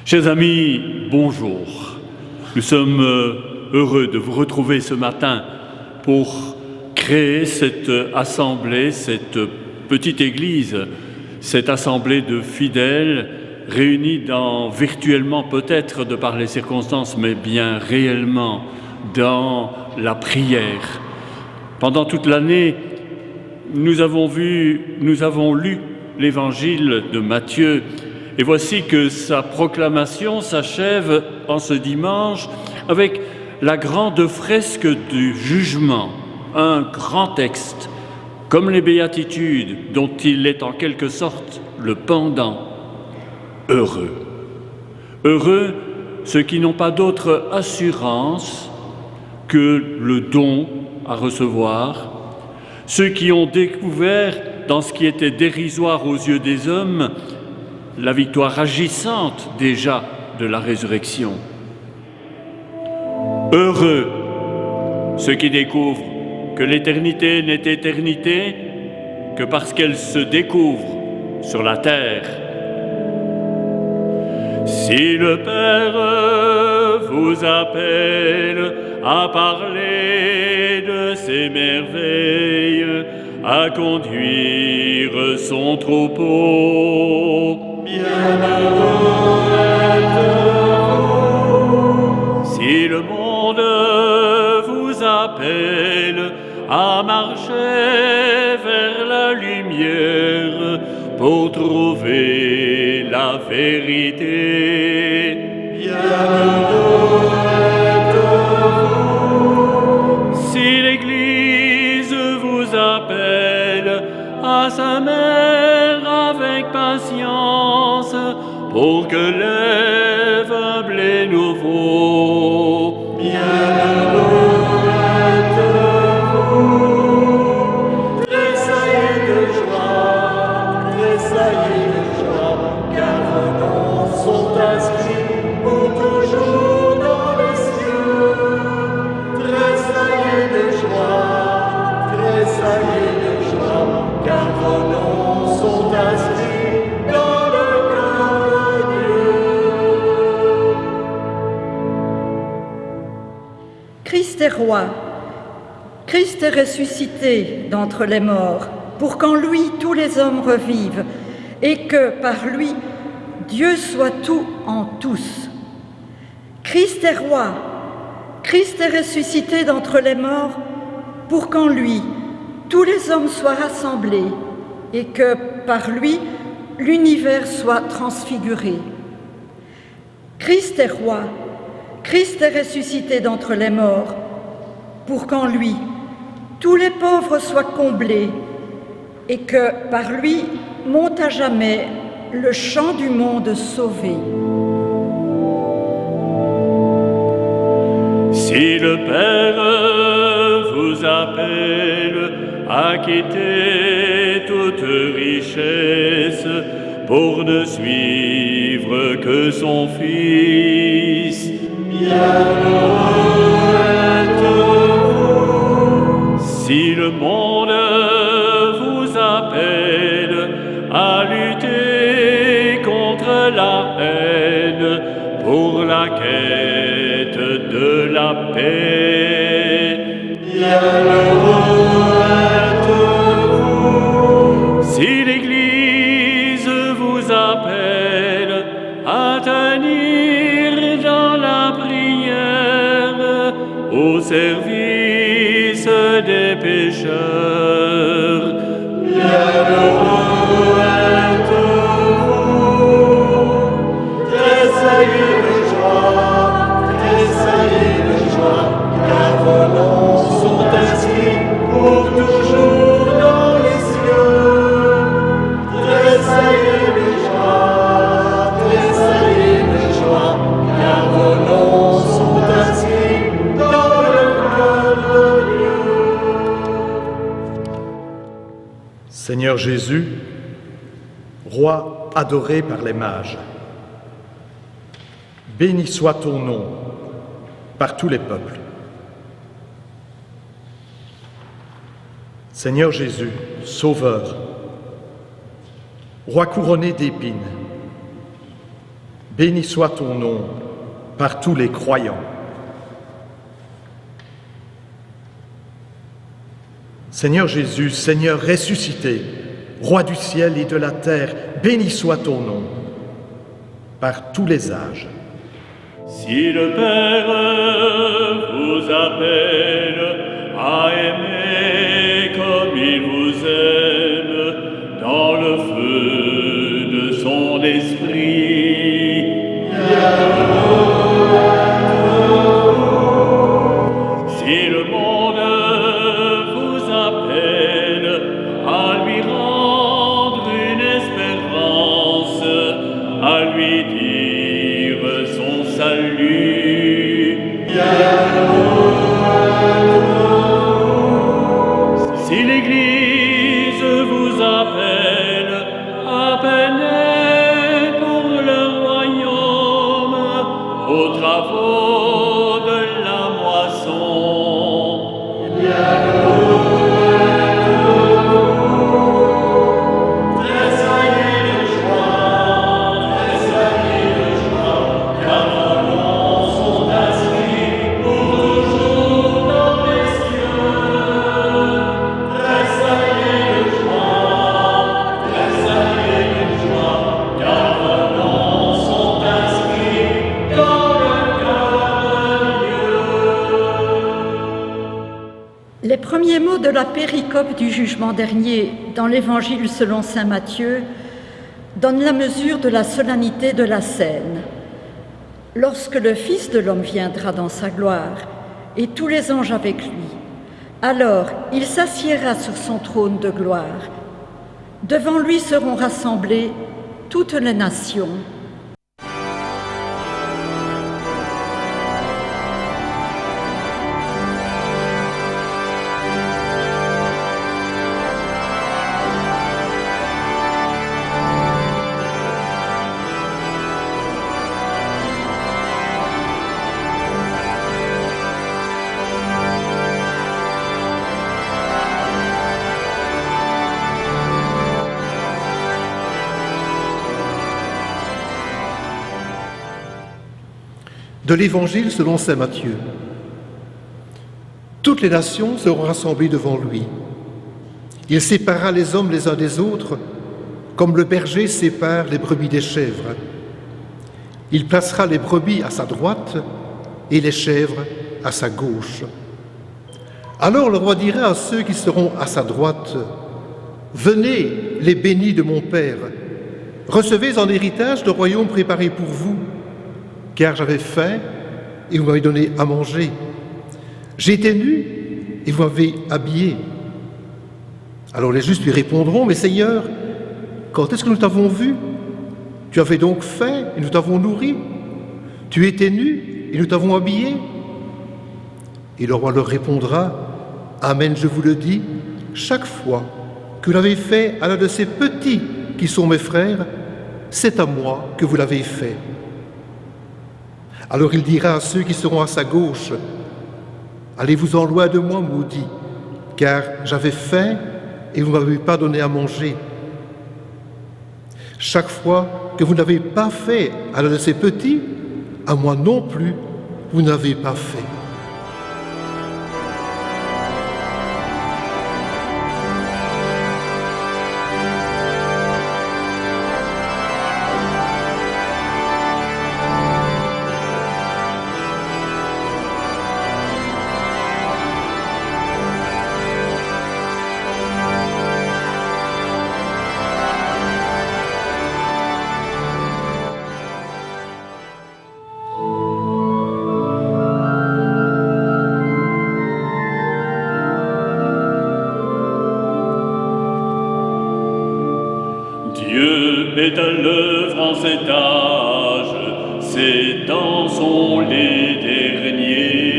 Chers amis, bonjour. Nous sommes heureux de vous retrouver ce matin pour créer cette assemblée, cette petite église, cette assemblée de fidèles réunis virtuellement peut-être de par les circonstances, mais bien réellement dans la prière. Pendant toute l'année, nous avons lu l'évangile de Matthieu. Et voici que sa proclamation s'achève en ce dimanche avec la grande fresque du jugement, un grand texte, comme les béatitudes, dont il est en quelque sorte le pendant. Heureux. Heureux ceux qui n'ont pas d'autre assurance que le don à recevoir, ceux qui ont découvert dans ce qui était dérisoire aux yeux des hommes la victoire agissante déjà de la résurrection. Heureux ceux qui découvrent que l'éternité n'est éternité que parce qu'elle se découvre sur la terre. Si le Père vous appelle à parler de ses merveilles, à conduire son troupeau, bienheureux êtes-vous. Si le monde vous appelle à marcher vers la lumière pour trouver la vérité, bienheureux êtes-vous. Si l'Église vous appelle à sa mère avec patience pour que lève un blé nouveau, bienheureux êtes-vous. Tressaillez de joie, car vos noms sont inscrits pour toujours dans les cieux. Tressaillez de joie, car vos noms sont inscrits dans le cœur de Dieu. Christ est roi. Christ est ressuscité d'entre les morts, pour qu'en lui tous les hommes revivent, et que par lui Dieu soit tout en tous. Christ est roi. Christ est ressuscité d'entre les morts, pour qu'en lui tous les hommes soient rassemblés, et que par lui l'univers soit transfiguré. Christ est roi. Christ est ressuscité d'entre les morts, pour qu'en lui tous les pauvres soient comblés, et que par lui monte à jamais le chant du monde sauvé. Si le Père vous appelle à quitter toute richesse pour ne suivre que son Fils, bienheureux êtes-vous. Si le monde vous appelle à lutter contre la haine pour la quête de la paix, bienheureux êtes-vous. Si l'Église vous appelle à tenir dans la prière au service des pécheurs, bienheureux êtes-vous. Tressaillez de joie, car vos noms sont inscrits pour toujours dans les cieux. Tressaillez de joie, car vos noms sont inscrits dans le cœur de Dieu. Seigneur Jésus, roi adoré par les mages, béni soit ton nom par tous les peuples. Seigneur Jésus, Sauveur, roi couronné d'épines, béni soit ton nom par tous les croyants. Seigneur Jésus, Seigneur ressuscité, roi du ciel et de la terre, béni soit ton nom par tous les âges. Si le Père vous appelle à aimer comme il vous aime dans le feu de son esprit, si le monde vous appelle à lui rendre une espérance, à lui dire son salut, si l'Église vous appelle à peiner pour le royaume aux travaux de la moisson, tressaillez de joie, car vos noms sont inscrits pour toujours dans les cieux. Tressaillez de joie, car vos noms sont inscrits dans le cœur de Dieu. Les premiers mots de la péricope du jugement dernier dans l'Évangile selon saint Matthieu donnent la mesure de la solennité de la scène. Lorsque le Fils de l'homme viendra dans sa gloire, et tous les anges avec lui, alors il s'assiera sur son trône de gloire. Devant lui seront rassemblées toutes les nations. De l'Évangile selon saint Matthieu. Toutes les nations seront rassemblées devant lui. Il séparera les hommes les uns des autres, comme le berger sépare les brebis des chèvres. Il placera les brebis à sa droite et les chèvres à sa gauche. Alors le roi dira à ceux qui seront à sa droite, « Venez, les bénis de mon Père, recevez en héritage le royaume préparé pour vous, car j'avais faim et vous m'avez donné à manger. J'étais nu et vous m'avez habillé. » Alors les justes lui répondront, « Mais Seigneur, quand est-ce que nous t'avons vu Tu avais donc faim et nous t'avons nourri. Tu étais nu et nous t'avons habillé. Et le roi leur répondra, Amen, je vous le dis, chaque fois que vous l'avez fait à l'un de ces petits qui sont mes frères, c'est à moi que vous l'avez fait. Alors il dira à ceux qui seront à sa gauche, Allez-vous-en loin de moi, maudits, car j'avais faim et vous ne m'avez pas donné à manger. Chaque fois que vous n'avez pas fait à l'un de ces petits, à moi non plus, vous n'avez pas fait. Dieu est à l'œuvre en cet âge, ces temps sont les derniers.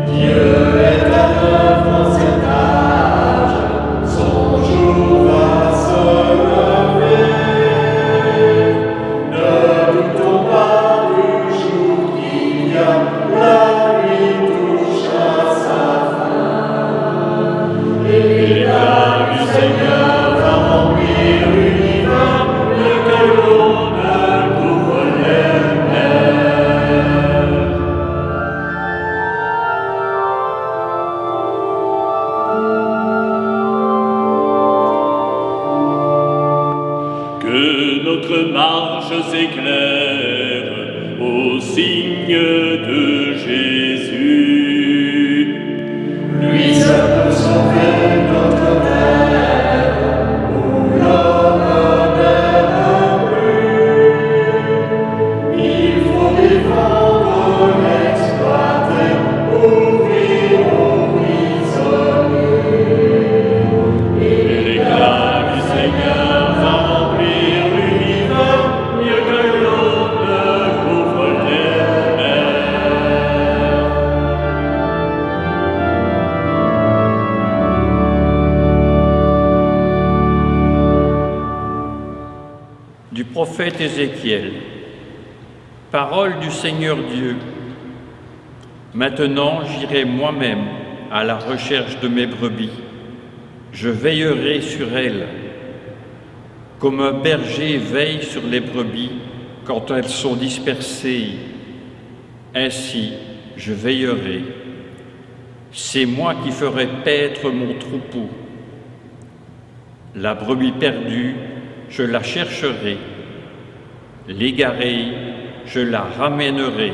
Dieu est à l'œuvre en cet âge, son jour va se lever. Ne doutons pas du jour qui vient, la nuit touche à sa fin. Et l'éclat du Seigneur va remplir l'univers, lequel l'eau ne couvre les mers. Que notre marche s'éclaire au signe de Jésus. Lui seul peut sauver notre terre, où l'homme n'aime plus. Il faut défendre, l'exploiter, ouvrir aux prisonniers. Et l'éclat du Seigneur va remplir l'univers, mieux que l'eau ne couvre les mers. Du prophète Ézéchiel. Parole du Seigneur Dieu. Maintenant j'irai moi-même à la recherche de mes brebis. Je veillerai sur elles, comme un berger veille sur les brebis quand elles sont dispersées. Ainsi je veillerai. C'est moi qui ferai paître mon troupeau. La brebis perdue, je la chercherai. L'égarée, je la ramènerai.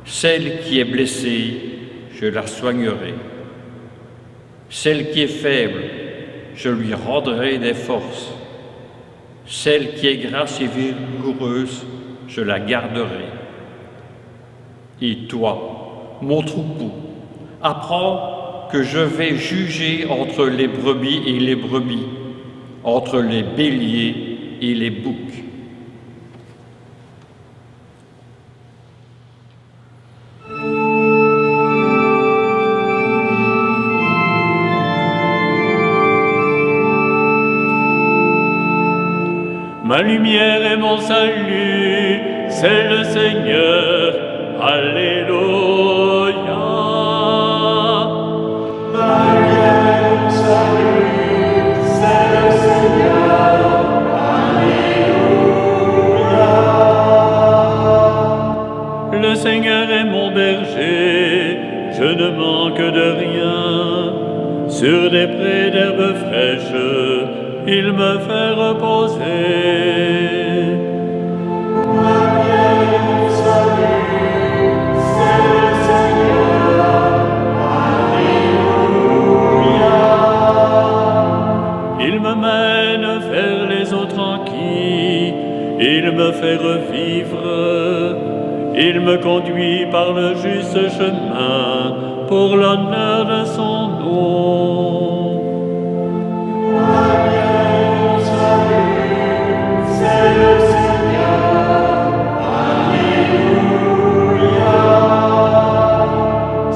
Celle qui est blessée, je la soignerai. Celle qui est faible, je lui rendrai des forces. Celle qui est grasse et vigoureuse, je la garderai. Et toi, mon troupeau, apprends que je vais juger entre les brebis et les brebis, entre les béliers et les boucs. Ma lumière et mon salut, c'est le Seigneur. Alléluia. Ma lumière et mon salut, c'est le Seigneur. Alléluia. Le Seigneur est mon berger, je ne manque de rien. Sur des prés d'herbes fraîches, il me fait reposer. Ma lumière et mon salut, c'est le Seigneur. Alléluia. Il me mène vers les eaux tranquilles, il me fait revivre, il me conduit par le juste chemin pour l'honneur de son nom. Ma lumière et mon salut,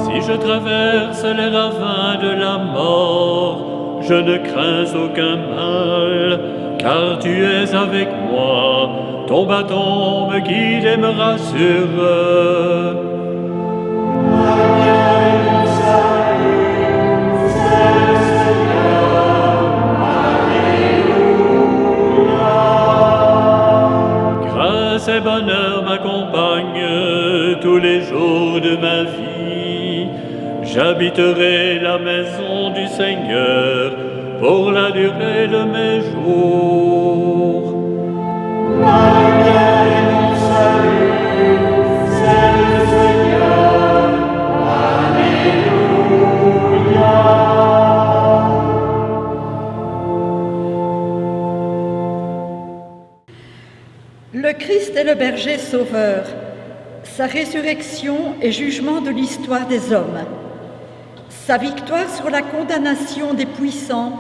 Si je traverse les ravins de la mort, je ne crains aucun mal, car tu es avec moi, ton bâton me guide et me rassure. Grâce et bonheur m'accompagnent tous les jours de ma vie. J'habiterai la maison du Seigneur pour la durée de mes jours. Le Christ est le berger sauveur, sa résurrection et jugement de l'histoire des hommes. Sa victoire sur la condamnation des puissants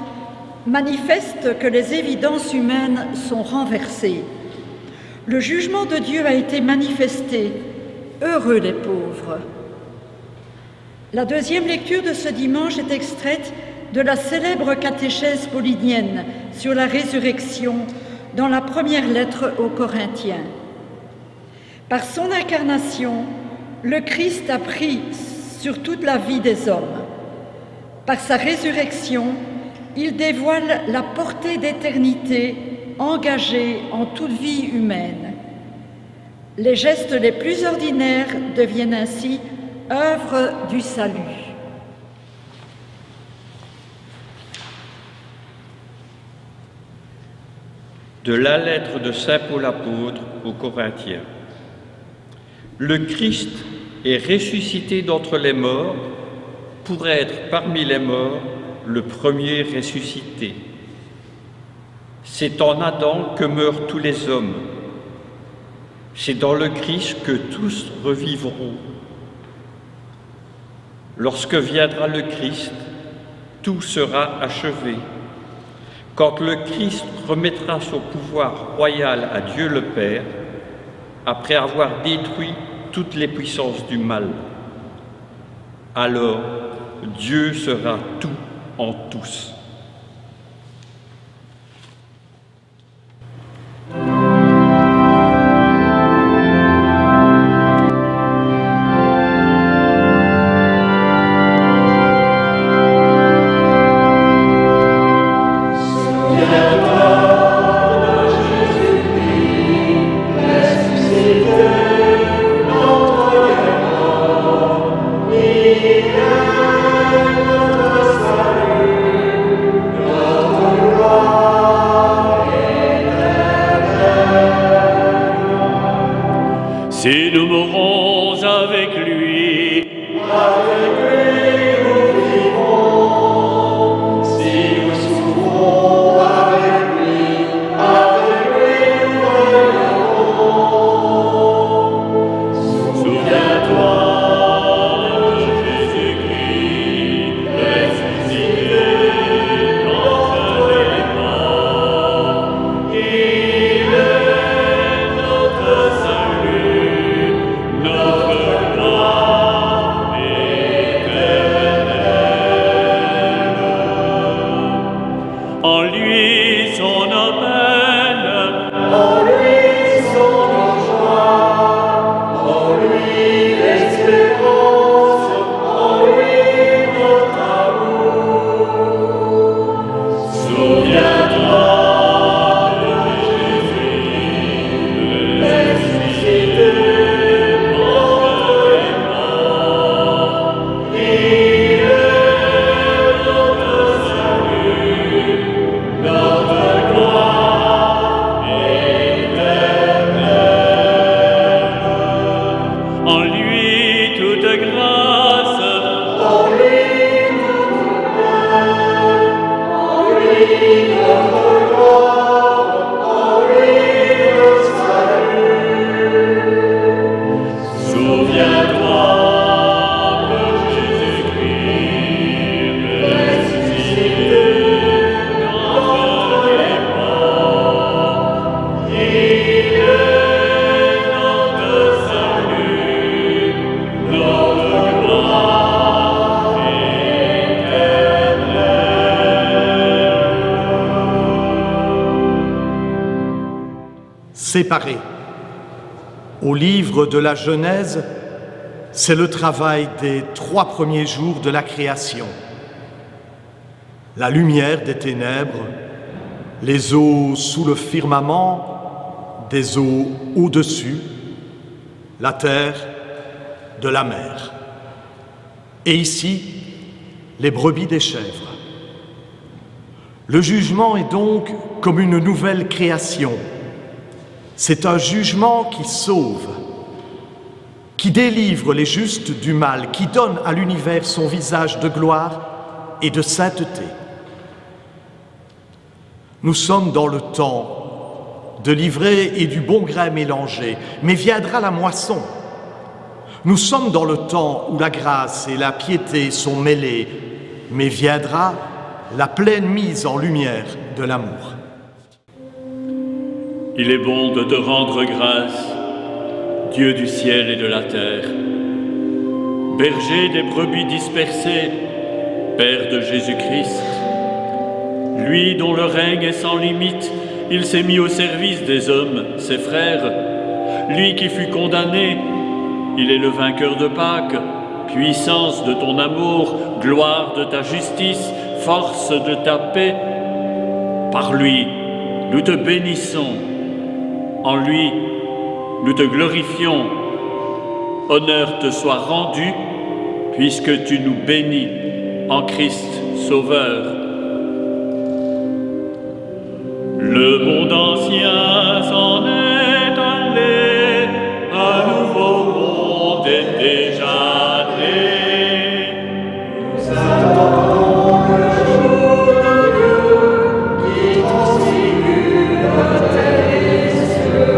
manifeste que les évidences humaines sont renversées. Le jugement de Dieu a été manifesté. Heureux les pauvres. La deuxième lecture de ce dimanche est extraite de la célèbre catéchèse paulinienne sur la résurrection dans la première lettre aux Corinthiens. Par son incarnation, le Christ a pris sur toute la vie des hommes. Par sa résurrection, il dévoile la portée d'éternité engagée en toute vie humaine. Les gestes les plus ordinaires deviennent ainsi œuvre du salut. De la lettre de saint Paul apôtre aux Corinthiens. Le Christ est ressuscité d'entre les morts pour être parmi les morts le premier ressuscité. C'est en Adam que meurent tous les hommes. C'est dans le Christ que tous revivront. Lorsque viendra le Christ, tout sera achevé. Quand le Christ remettra son pouvoir royal à Dieu le Père, après avoir détruit toutes les puissances du mal, alors Dieu sera tout en tous. Si nous mourons avec lui, nous vivons. Si nous souffrons avec lui nous régnerons. Souviens-toi de Jésus-Christ, ressuscité d'entre les morts. Il est notre salut, notre gloire. séparés. Au livre de la Genèse, c'est le travail des 3 premiers jours de la création. La lumière des ténèbres, les eaux sous le firmament, des eaux au-dessus, la terre de la mer. Et ici, les brebis des chèvres. Le jugement est donc comme une nouvelle création. C'est un jugement qui sauve, qui délivre les justes du mal, qui donne à l'univers son visage de gloire et de sainteté. Nous sommes dans le temps de l'ivraie et du bon grain mélangés, mais viendra la moisson. Nous sommes dans le temps où la grâce et la piété sont mêlées, mais viendra la pleine mise en lumière de l'amour. Il est bon de te rendre grâce, Dieu du ciel et de la terre, berger des brebis dispersées, Père de Jésus-Christ. Lui dont le règne est sans limite, il s'est mis au service des hommes, ses frères. Lui qui fut condamné, il est le vainqueur de Pâques, puissance de ton amour, gloire de ta justice, force de ta paix. Par lui, nous te bénissons. En lui, nous te glorifions. Honneur te soit rendu, puisque tu nous bénis en Christ Sauveur. Le monde ancien s'en est allé, un nouveau monde est déjà né. Nous attendons le jour de Dieu qui transfigure terre et cieux.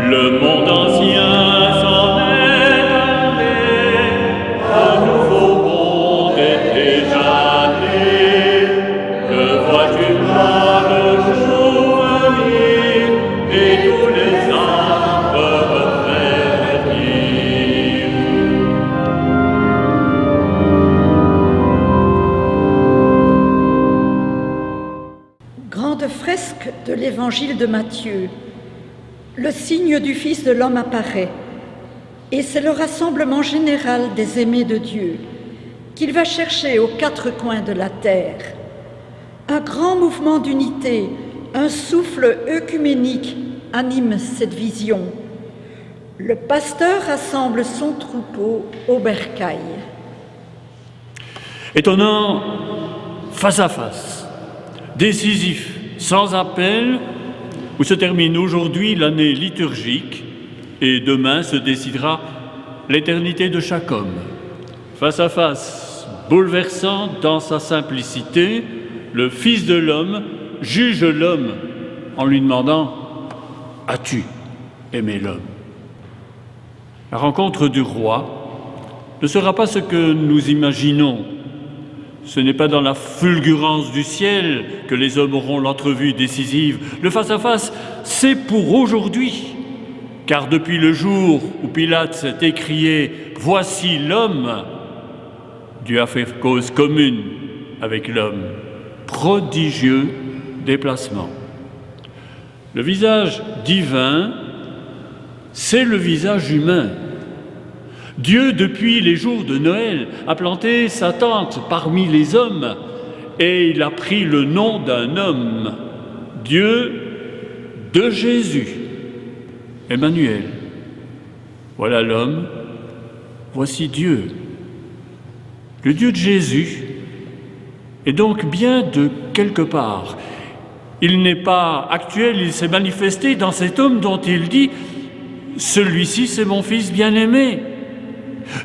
Le monde ancien de l'évangile de Matthieu, le signe du Fils de l'homme apparaît, et c'est le rassemblement général des aimés de Dieu qu'il va chercher aux 4 coins de la terre. Un grand mouvement d'unité, un souffle œcuménique anime cette vision. Le pasteur rassemble son troupeau au bercail. Étonnant, face à face, décisif, sans appel, où se termine aujourd'hui l'année liturgique et demain se décidera l'éternité de chaque homme. Face à face, bouleversant dans sa simplicité, le Fils de l'homme juge l'homme en lui demandant « As-tu aimé l'homme ?» La rencontre du roi ne sera pas ce que nous imaginons. Ce n'est pas dans la fulgurance du ciel que les hommes auront l'entrevue décisive. Le face-à-face, c'est pour aujourd'hui. Car depuis le jour où Pilate s'est écrié « Voici l'homme », Dieu a fait cause commune avec l'homme. Prodigieux déplacement. Le visage divin, c'est le visage humain. Dieu, depuis les jours de Noël, a planté sa tente parmi les hommes et il a pris le nom d'un homme, Dieu de Jésus, Emmanuel. Voilà l'homme, voici Dieu. Le Dieu de Jésus est donc bien de quelque part. Il n'est pas actuel, il s'est manifesté dans cet homme dont il dit « Celui-ci, c'est mon fils bien-aimé ».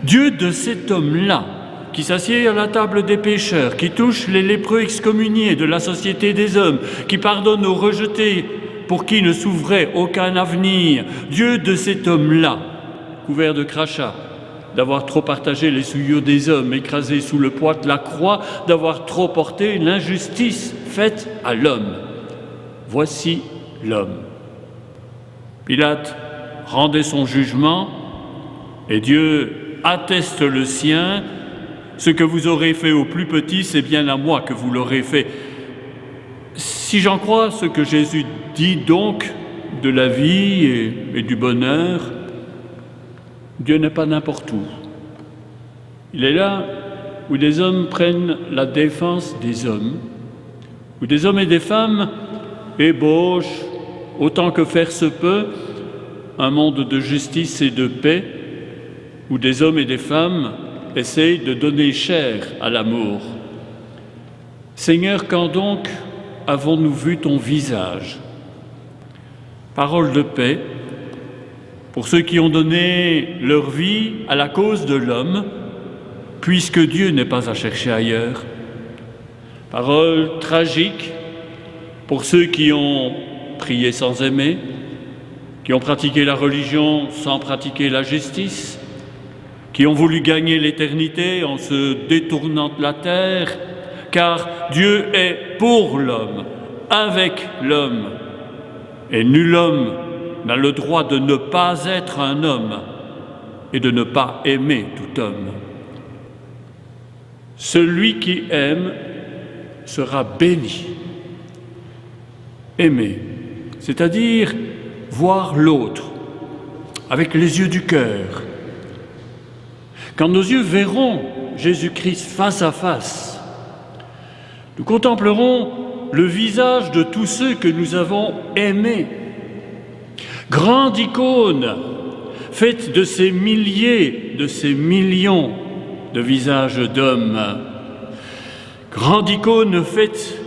Dieu de cet homme-là, qui s'assied à la table des pécheurs, qui touche les lépreux excommuniés de la société des hommes, qui pardonne aux rejetés pour qui ne s'ouvrait aucun avenir. Dieu de cet homme-là, couvert de crachats, d'avoir trop partagé les souillures des hommes, écrasé sous le poids de la croix, d'avoir trop porté l'injustice faite à l'homme. Voici l'homme. Pilate rendait son jugement et Dieu atteste le sien, ce que vous aurez fait au plus petit, c'est bien à moi que vous l'aurez fait. Si j'en crois ce que Jésus dit donc de la vie et du bonheur, Dieu n'est pas n'importe où. Il est là où des hommes prennent la défense des hommes, où des hommes et des femmes ébauchent, autant que faire se peut, un monde de justice et de paix, où des hommes et des femmes essayent de donner chair à l'amour. Seigneur, quand donc avons-nous vu ton visage? Parole de paix pour ceux qui ont donné leur vie à la cause de l'homme, puisque Dieu n'est pas à chercher ailleurs. Parole tragique pour ceux qui ont prié sans aimer, qui ont pratiqué la religion sans pratiquer la justice, qui ont voulu gagner l'éternité en se détournant de la terre, car Dieu est pour l'homme, avec l'homme, et nul homme n'a le droit de ne pas être un homme et de ne pas aimer tout homme. Celui qui aime sera béni. Aimer, c'est-à-dire voir l'autre avec les yeux du cœur. Quand nos yeux verront Jésus-Christ face à face, nous contemplerons le visage de tous ceux que nous avons aimés. Grande icône, faite de ces milliers, de ces millions de visages d'hommes. Grande icône faite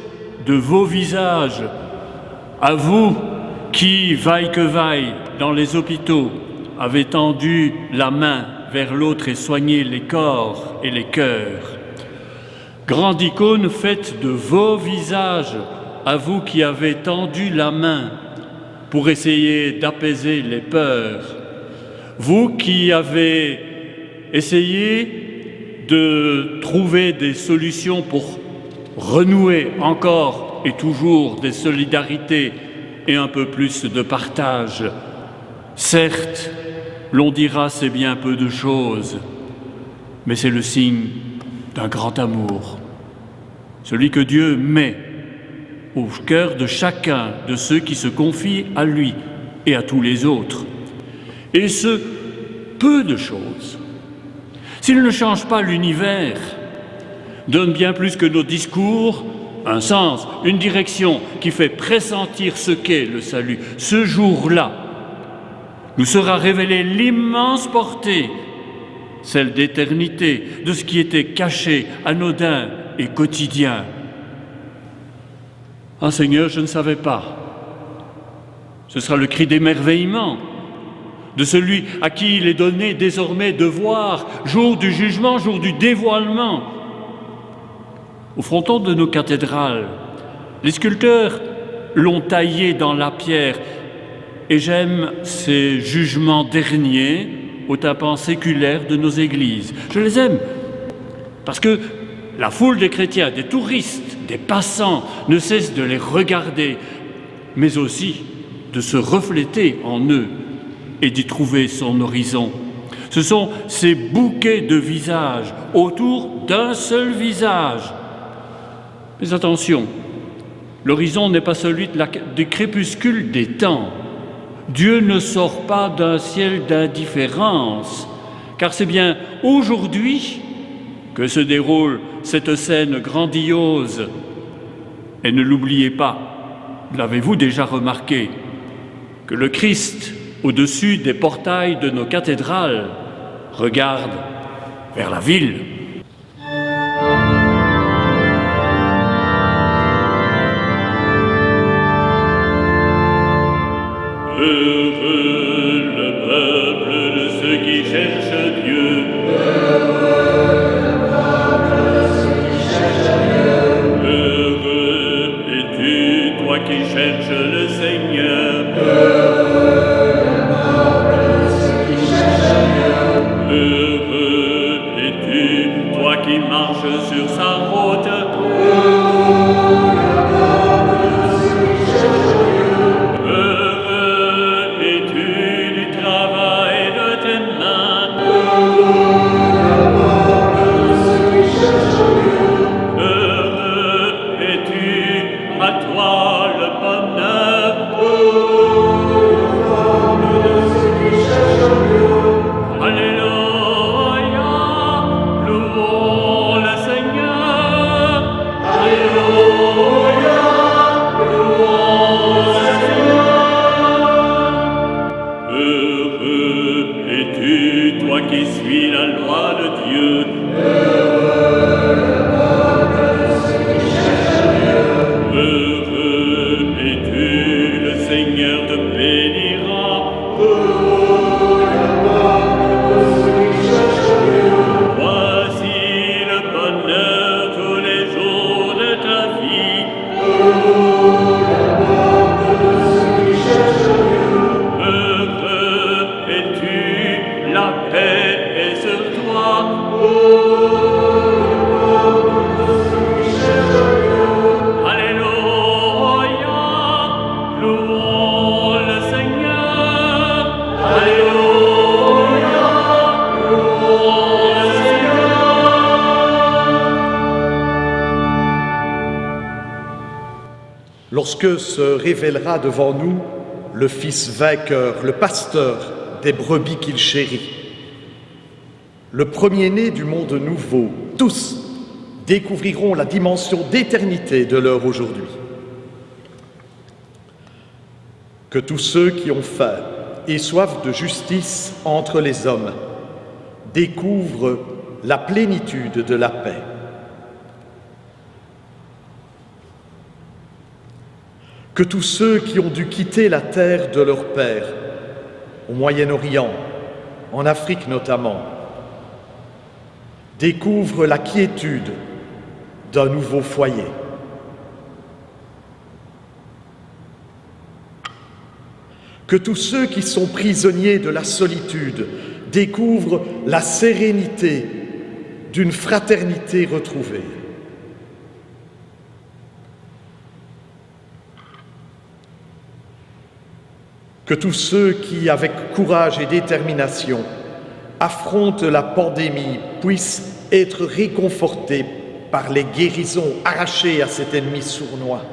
de vos visages, à vous qui, vaille que vaille, dans les hôpitaux, avez tendu la main vers l'autre et soigné les corps et les cœurs. Grande icône faite de vos visages, à vous qui avez tendu la main pour essayer d'apaiser les peurs. Vous qui avez essayé de trouver des solutions pour renouer encore et toujours des solidarités et un peu plus de partage. Certes, l'on dira c'est bien peu de choses, mais c'est le signe d'un grand amour. Celui que Dieu met au cœur de chacun de ceux qui se confient à lui et à tous les autres. Et ce, peu de choses. S'il ne change pas l'univers, donne bien plus que nos discours, un sens, une direction qui fait pressentir ce qu'est le salut. Ce jour-là, nous sera révélée l'immense portée, celle d'éternité, de ce qui était caché, anodin et quotidien. Ah Seigneur, je ne savais pas. Ce sera le cri d'émerveillement de celui à qui il est donné désormais de voir, jour du jugement, jour du dévoilement. Au fronton de nos cathédrales, les sculpteurs l'ont taillé dans la pierre, et j'aime ces jugements derniers au tympan séculaire de nos églises. Je les aime parce que la foule des chrétiens, des touristes, des passants ne cesse de les regarder, mais aussi de se refléter en eux et d'y trouver son horizon. Ce sont ces bouquets de visages autour d'un seul visage. Mais attention, l'horizon n'est pas celui du crépuscule des temps. Dieu ne sort pas d'un ciel d'indifférence, car c'est bien aujourd'hui que se déroule cette scène grandiose. Et ne l'oubliez pas, l'avez-vous déjà remarqué, que le Christ, au-dessus des portails de nos cathédrales, regarde vers la ville. Heureux le peuple de ceux qui cherchent Dieu. Heureux es-tu, toi qui cherches le Seigneur. Heureux es-tu, toi qui marches sur sa route. Heureux es-tu du travail de tes mains. lorsque se révélera devant nous le Fils vainqueur, le pasteur des brebis qu'il chérit. Le premier-né du monde nouveau, tous découvriront la dimension d'éternité de l'heure aujourd'hui. Que tous ceux qui ont faim et soif de justice entre les hommes découvrent la plénitude de la paix. Que tous ceux qui ont dû quitter la terre de leur père, au Moyen-Orient, en Afrique notamment, découvrent la quiétude d'un nouveau foyer. Que tous ceux qui sont prisonniers de la solitude découvrent la sérénité d'une fraternité retrouvée. Que tous ceux qui, avec courage et détermination, affrontent la pandémie puissent être réconfortés par les guérisons arrachées à cet ennemi sournois,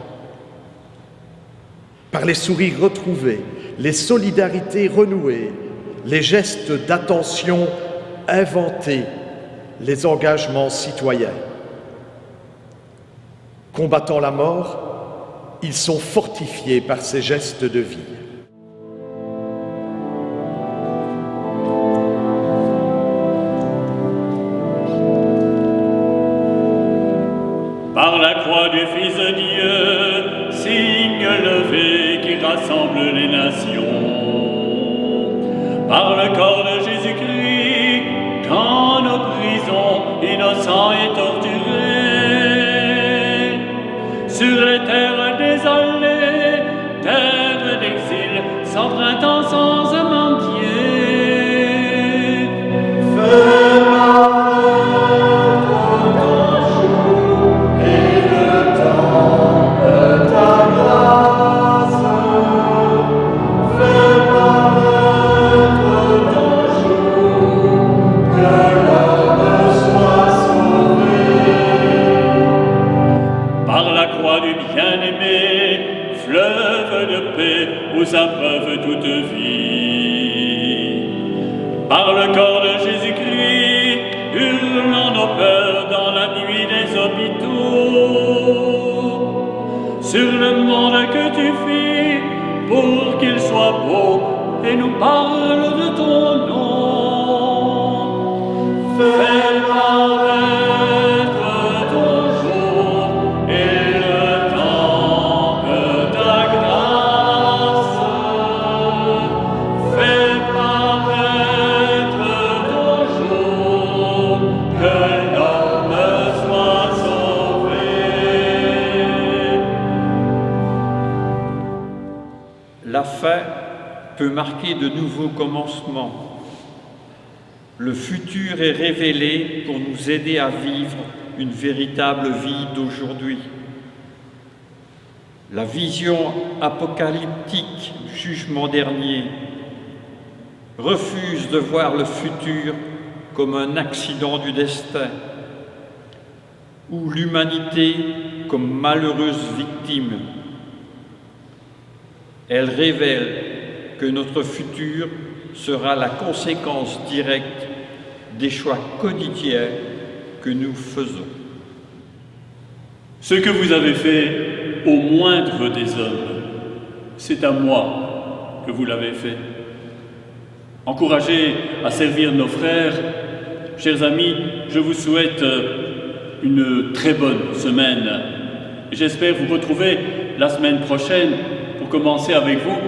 par les sourires retrouvés, les solidarités renouées, les gestes d'attention inventés, les engagements citoyens. Combattant la mort, ils sont fortifiés par ces gestes de vie. Par la croix du Fils de Dieu, signe levé qui rassemble les nations. Par le corps de Jésus-Christ, dans nos prisons, innocents et torturés. Sur les terres désolées, terres d'exil, sans printemps, sans amandier. Aux appreuves toute vie. Par le corps de Jésus-Christ, hurlant nos peurs dans la nuit des hôpitaux. Sur le monde que tu fis, pour qu'il soit beau et nous parle de ton nom. Fais paraître ton jour et le temps de ta grâce. Fais paraître ton jour, que l'homme soit sauvé. La fin peut marquer de nouveaux commencements. Le futur est révélé pour nous aider à vivre une véritable vie d'aujourd'hui. La vision apocalyptique du jugement dernier refuse de voir le futur comme un accident du destin ou l'humanité comme malheureuse victime. Elle révèle que notre futur sera la conséquence directe des choix quotidiens que nous faisons. Ce que vous avez fait au moindre des hommes, c'est à moi que vous l'avez fait. Encouragés à servir nos frères, chers amis, je vous souhaite une très bonne semaine. J'espère vous retrouver la semaine prochaine pour commencer avec vous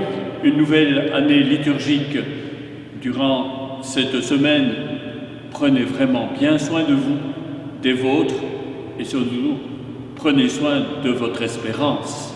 une nouvelle année liturgique. Durant cette semaine, prenez vraiment bien soin de vous, des vôtres, et surtout, prenez soin de votre espérance.